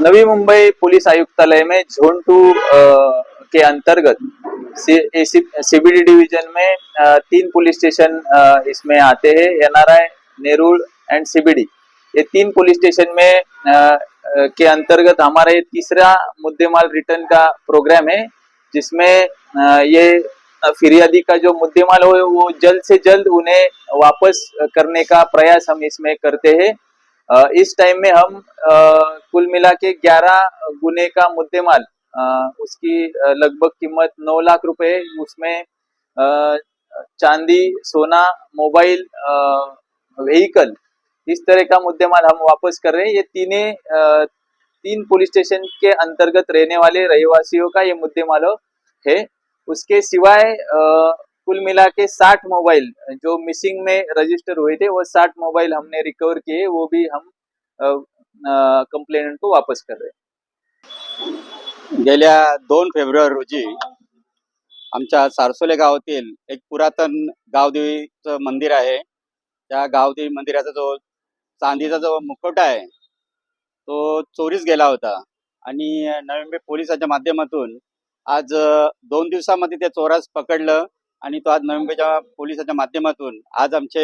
Navi Mumbai police आयुक्तालय में Joan 2 के अंतर्गत सीबीडी डिवीजन में 3 पुलिस स्टेशन इसमें आते हैं। NRI, Nerul end CBD. ये 3 पुलिस स्टेशन में के अंतर्गत हमारा ये तीसरा मुद्देमाल रिटर्न का प्रोग्राम है, जिसमें ये फिरियादी का जो मुद्देमाल हो वो जल्द से जल्द उन्हें वापस करने का प्रयास हम इसमें करते हैं। इस टाइम में हम कुल मिला के 11 गुने का मुद्देमाल, उसकी लगभग कीमत 9 लाख रुपए है। उसमें चांदी, सोना, मोबाइल, व्हीकल, इस तरह का मुद्देमाल हम वापस कर रहे हैं। ये 3 पुलिस स्टेशन के अंतर्गत रहने वाले रहवासियों का ये मुद्देमाल है। उसके सिवाय कुल मिला के 60 मोबाइल जो मिसिंग में रजिस्टर हुए थे, वो 60 मोबाइल हमने रिकवर किए, वो भी हम कंप्लेनेंट को वापस कर रहे हैं। गेल्या 2 फेब्रुवारी रोजी आमच्या सारसोले गावातील एक पुरातन गावदेवीचं मंदिर आहे। त्या गावदेवी मंदिराचा जो चांदीचा जो मुखवटा आहे तो चोरीस गेला होता आणि नवी मुंबई पोलिसांच्या माध्यमातून आज 2 दिवसामध्ये ते चोरास पकडलं आणि तो आज नवी मुंबईच्या पोलिसांच्या माध्यमातून आज आमचे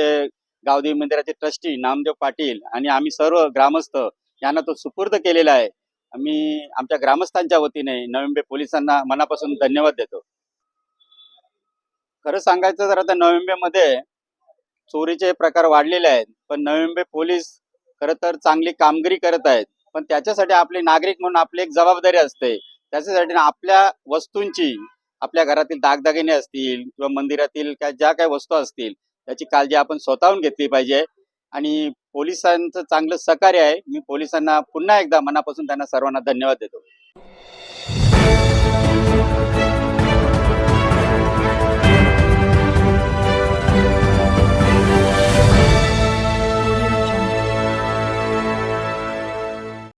गावदेवी मंदिराचे ट्रस्टी नामदेव पाटील आणि आम्ही सर्व ग्रामस्थ यांना तो सुपूर्द केलेला आहे। आम्ही आमच्या ग्रामस्थांच्या वतीने नवी मुंबई पोलिसांना मनापासून धन्यवाद देतो। खरं सांगायचं तर आता नवी मुंबईमध्ये चोरीचे प्रकार वाढलेले आहेत, पण नवी मुंबई पोलीस खरं तर चांगली कामगिरी करत आहेत। पण त्याच्यासाठी आपले नागरिक म्हणून आपली एक जबाबदारी असते। त्याच्यासाठी आपल्या वस्तूंची, आपल्या घरातील दागदागिने असतील किंवा मंदिरातील ज्या काही वस्तू असतील त्याची काळजी आपण स्वतःहून घेतली पाहिजे आणि पोलिसांचं चांगलं सहकार्य आहे। मी पोलिसांना पुन्हा एकदा मनापासून त्यांना सर्वांना धन्यवाद देतो।